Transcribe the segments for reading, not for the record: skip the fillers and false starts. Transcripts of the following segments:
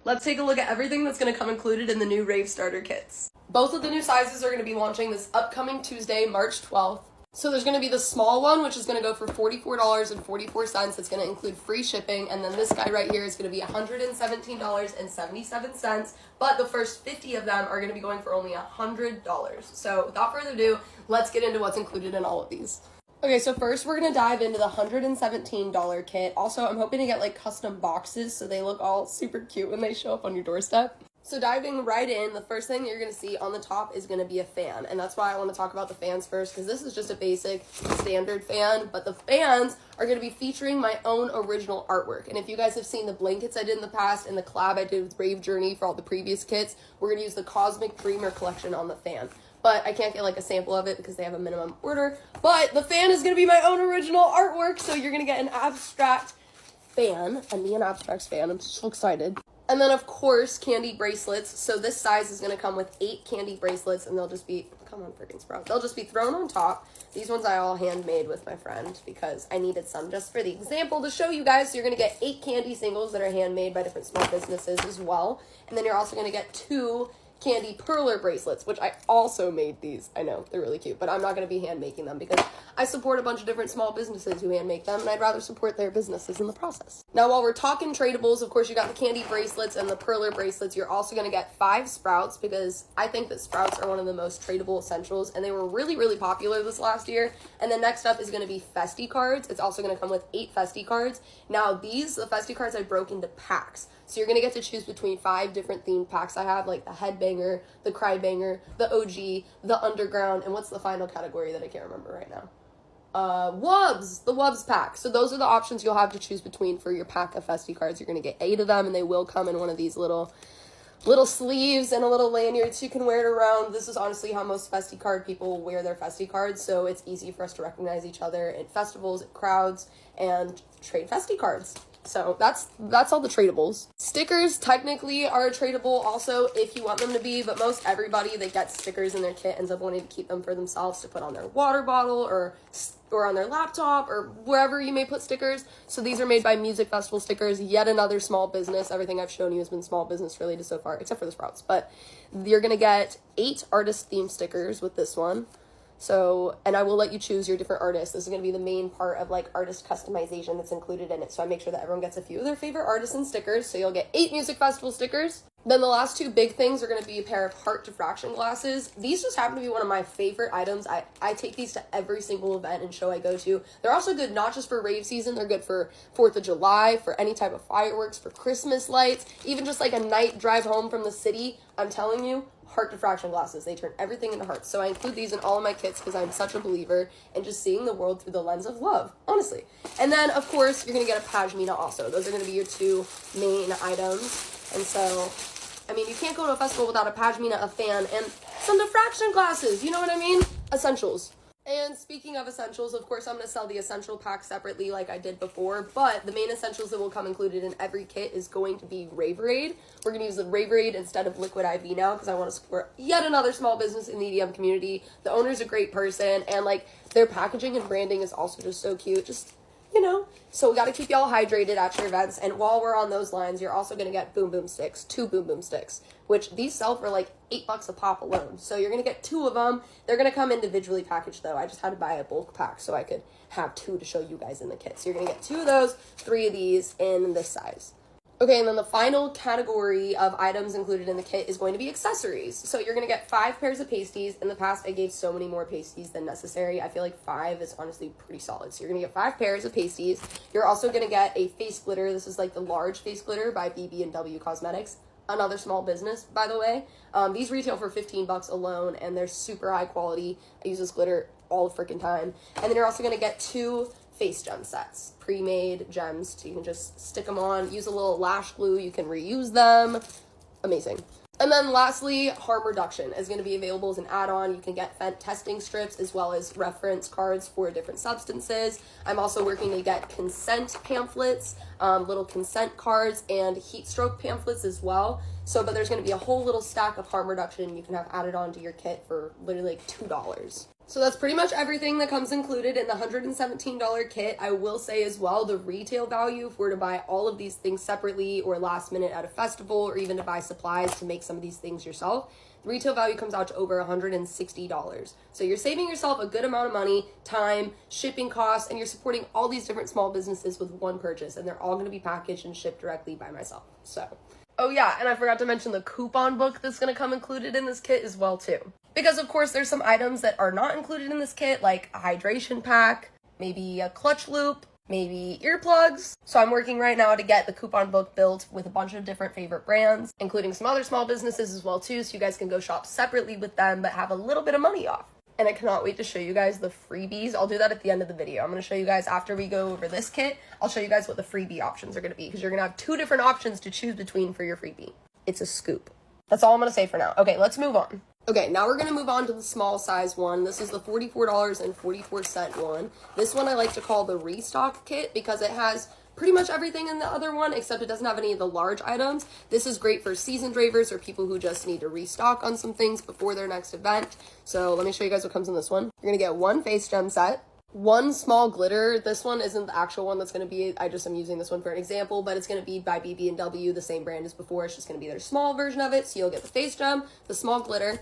let's take a look at everything that's going to come included in the new Rave Starter kits. Both of the new sizes are going to be launching this upcoming Tuesday, March 12th. So there's going to be the small one, which is going to go for $44.44. It's going to include free shipping. And then this guy right here is going to be $117.77. But the first 50 of them are going to be going for only $100. So without further ado, let's get into what's included in all of these. Okay, so first we're going to dive into the $117 kit. Also, I'm hoping to get like custom boxes so they look all super cute when they show up on your doorstep. So diving right in, the first thing that you're going to see on the top is going to be a fan. And that's why I want to talk about the fans first, because this is just a basic standard fan. But the fans are going to be featuring my own original artwork. And if you guys have seen the blankets I did in the past and the collab I did with Rave Journey for all the previous kits, we're going to use the Cosmic Dreamer collection on the fan. But I can't get like a sample of it because they have a minimum order. But the fan is going to be my own original artwork. So you're going to get an abstract fan. And me an abstracts fan. I'm so excited. And then, of course, candy bracelets. So this size is going to come with 8 candy bracelets, and they'll just be, come on, freaking Sprout. They'll just be thrown on top. These ones I all handmade with my friend because I needed some just for the example to show you guys. So you're going to get 8 candy singles that are handmade by different small businesses as well. And then you're also going to get 2 candy perler bracelets, which I also made these. I know, they're really cute, but I'm not going to be hand making them because I support a bunch of different small businesses who hand make them, and I'd rather support their businesses in the process. Now, while we're talking tradables, of course, you got the candy bracelets and the perler bracelets. You're also going to get 5 sprouts because I think that sprouts are one of the most tradable essentials, and they were really, really popular this last year. And then next up is going to be Festy cards. It's also going to come with 8 Festy cards. Now, the Festy cards I broke into packs. So you're going to get to choose between 5 different themed packs I have, like the Headbanger, the Crybanger, the OG, the Underground, and what's the final category that I can't remember right now? Wubs! The Wubs pack. So those are the options you'll have to choose between for your pack of Festy cards. You're going to get 8 of them, and they will come in one of these little sleeves and a little lanyard so you can wear it around. This is honestly how most Festy card people wear their Festy cards, so it's easy for us to recognize each other at festivals, at crowds, and trade Festy cards. So that's all the tradables. Stickers technically are tradable also if you want them to be, but most everybody that gets stickers in their kit ends up wanting to keep them for themselves to put on their water bottle or on their laptop or wherever you may put stickers. So these are made by Music Festival Stickers, yet another small business. Everything I've shown you has been small business related so far, except for the sprouts. But you're going to get 8 artist theme stickers with this one. So, and I will let you choose your different artists. This is going to be the main part of like artist customization that's included in it. So I make sure that everyone gets a few of their favorite artists and stickers. So you'll get 8 Music Festival stickers. Then the last 2 big things are going to be a pair of heart diffraction glasses. These just happen to be one of my favorite items. I take these to every single event and show I go to. They're also good not just for rave season. They're good for 4th of July, for any type of fireworks, for Christmas lights, even just like a night drive home from the city. I'm telling you, heart diffraction glasses, they turn everything into hearts. So I include these in all of my kits because I'm such a believer in just seeing the world through the lens of love, honestly. And then, of course, you're going to get a pashmina also. Those are going to be your 2 main items. And so, I mean, you can't go to a festival without a pashmina, a fan, and some diffraction glasses. You know what I mean? Essentials. And speaking of essentials, of course, I'm going to sell the essential pack separately like I did before, but the main essentials that will come included in every kit is going to be Raverade. We're going to use the Raverade instead of Liquid IV now because I want to support yet another small business in the EDM community. The owner's a great person, and like their packaging and branding is also just so cute. Just, you know, so we got to keep y'all hydrated at your events. And while we're on those lines, you're also going to get Boom Boom sticks, 2 Boom Boom sticks, which these sell for like $8 a pop alone. So you're going to get 2 of them. They're going to come individually packaged though. I just had to buy a bulk pack so I could have 2 to show you guys in the kit. So you're going to get 2 of those, 3 of these in this size. Okay, and then the final category of items included in the kit is going to be accessories. So you're going to get 5 pairs of pasties. In the past, I gave so many more pasties than necessary. I feel like 5 is honestly pretty solid. So you're going to get 5 pairs of pasties. You're also going to get a face glitter. This is like the large face glitter by BB&W Cosmetics. Another small business, by the way. These retail for $15 alone, and they're super high quality. I use this glitter all the freaking time. And then you're also going to get 2 face gem sets, pre-made gems, so you can just stick them on, use a little lash glue, you can reuse them. Amazing. And then lastly, harm reduction is going to be available as an add-on. You can get Fent testing strips as well as reference cards for different substances. I'm also working to get consent pamphlets, little consent cards, and heat stroke pamphlets as well. So, but there's going to be a whole little stack of harm reduction you can have added on to your kit for literally like $2. So that's pretty much everything that comes included in the $117 kit. I will say as well, the retail value, if we're to buy all of these things separately or last minute at a festival, or even to buy supplies to make some of these things yourself, the retail value comes out to over $160. So you're saving yourself a good amount of money, time, shipping costs, and you're supporting all these different small businesses with one purchase, and they're all going to be packaged and shipped directly by myself. So, oh yeah, and I forgot to mention the coupon book that's going to come included in this kit as well too. Because of course there's some items that are not included in this kit, like a hydration pack, maybe a clutch loop, maybe earplugs. So I'm working right now to get the coupon book built with a bunch of different favorite brands, including some other small businesses as well too, so you guys can go shop separately with them but have a little bit of money off. And I cannot wait to show you guys the freebies. I'll do that at the end of the video. I'm going to show you guys after we go over this kit. I'll show you guys what the freebie options are going to be, because you're going to have 2 different options to choose between for your freebie. It's a scoop. That's all I'm going to say for now. Okay, let's move on. Okay, now we're going to move on to the small size one. This is the $44.44 one. This one I like to call the restock kit because it has pretty much everything in the other one, except it doesn't have any of the large items. This is great for seasoned ravers or people who just need to restock on some things before their next event. So let me show you guys what comes in this one. You're going to get 1 face gem set, 1 small glitter. This one isn't the actual one that's going to be, I just am using this one for an example, but it's going to be by BB&W, the same brand as before. It's just going to be their small version of it. So you'll get the face gem, the small glitter,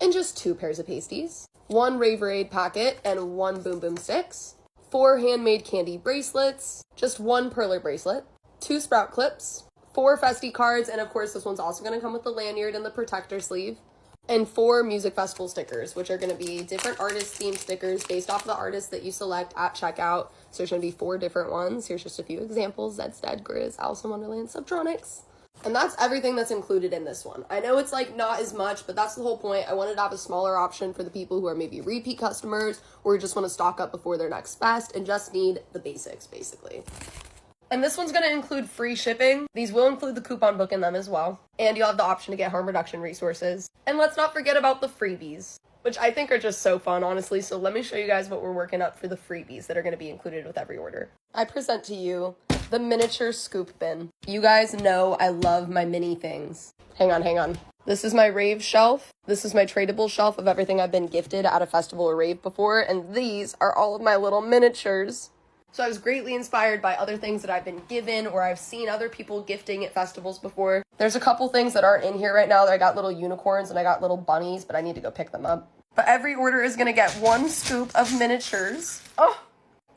and just 2 pairs of pasties, 1 Raverade packet, and 1 Boom Boom sticks, 4 handmade candy bracelets, just 1 perler bracelet, 2 sprout clips, 4 festy cards, and of course this one's also going to come with the lanyard and the protector sleeve, and 4 music festival stickers, which are going to be different artist themed stickers based off of the artists that you select at checkout. So there's going to be 4 different ones. Here's just a few examples: Zed's Dead, Grizz, Alice in Wonderland, Subtronics. And that's everything that's included in this one. I know it's like not as much, but that's the whole point. I wanted to have a smaller option for the people who are maybe repeat customers or just want to stock up before their next fest and just need the basics, basically. And this one's going to include free shipping. These will include the coupon book in them as well. And you'll have the option to get harm reduction resources. And let's not forget about the freebies, which I think are just so fun, honestly. So let me show you guys what we're working up for the freebies that are going to be included with every order. I present to you the miniature scoop bin. You guys know I love my mini things. Hang on. This is my rave shelf. This is my tradable shelf of everything I've been gifted at a festival or rave before. And these are all of my little miniatures. So I was greatly inspired by other things that I've been given or I've seen other people gifting at festivals before. There's a couple things that aren't in here right now. I got little unicorns and I got little bunnies, but I need to go pick them up. But every order is going to get 1 scoop of miniatures. Oh!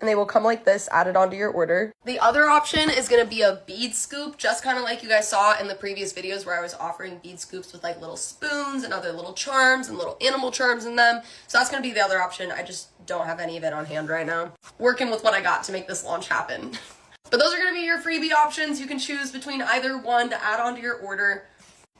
And they will come like this, added onto your order. The other option is going to be a bead scoop, just kind of like you guys saw in the previous videos where I was offering bead scoops with like little spoons and other little charms and little animal charms in them. So that's going to be the other option. I just don't have any of it on hand right now. Working with what I got to make this launch happen. But those are going to be your freebie options. You can choose between either one to add onto your order.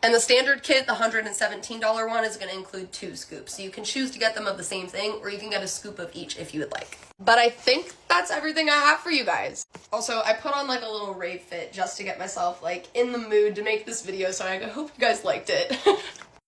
And the standard kit, the $117 one, is going to include 2 scoops. So you can choose to get them of the same thing, or you can get a scoop of each if you would like. But I think that's everything I have for you guys. Also, I put on like a little rave fit just to get myself like in the mood to make this video, so I hope you guys liked it.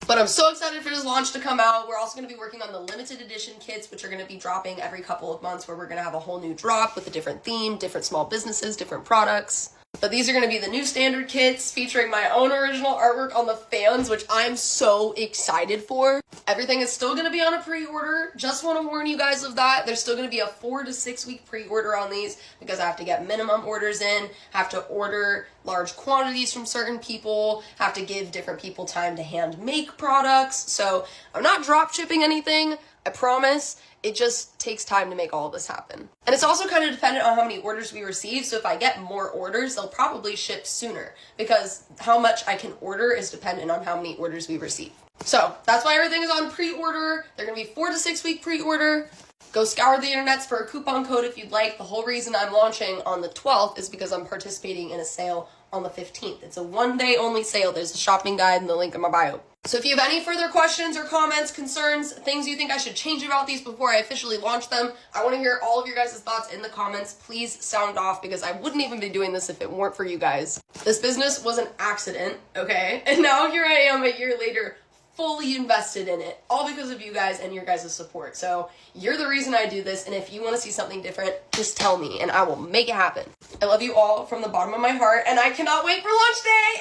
But I'm so excited for this launch to come out. We're also going to be working on the limited edition kits, which are going to be dropping every couple of months, where we're going to have a whole new drop with a different theme, different small businesses, different products. But these are going to be the new standard kits featuring my own original artwork on the fans, which I'm so excited for. Everything is still going to be on a pre-order. Just want to warn you guys of that. There's still going to be a 4 to 6 week pre-order on these because I have to get minimum orders in, have to order large quantities from certain people, have to give different people time to hand make products. So I'm not drop shipping anything, I promise. It just takes time to make all of this happen. And it's also kind of dependent on how many orders we receive. So if I get more orders, they'll probably ship sooner because how much I can order is dependent on how many orders we receive. So that's why everything is on pre-order. They're going to be 4 to 6 week pre-order. Go scour the internets for a coupon code if you'd like. The whole reason I'm launching on the 12th is because I'm participating in a sale on the 15th. It's a 1-day only sale. There's a shopping guide in the link in my bio. So if you have any further questions or comments, concerns, things you think I should change about these before I officially launch them, I want to hear all of your guys' thoughts in the comments. Please sound off because I wouldn't even be doing this if it weren't for you guys. This business was an accident, okay? And now here I am a year later, fully invested in it, all because of you guys and your guys' support. So you're the reason I do this, and if you want to see something different, just tell me and I will make it happen. I love you all from the bottom of my heart, and I cannot wait for launch day!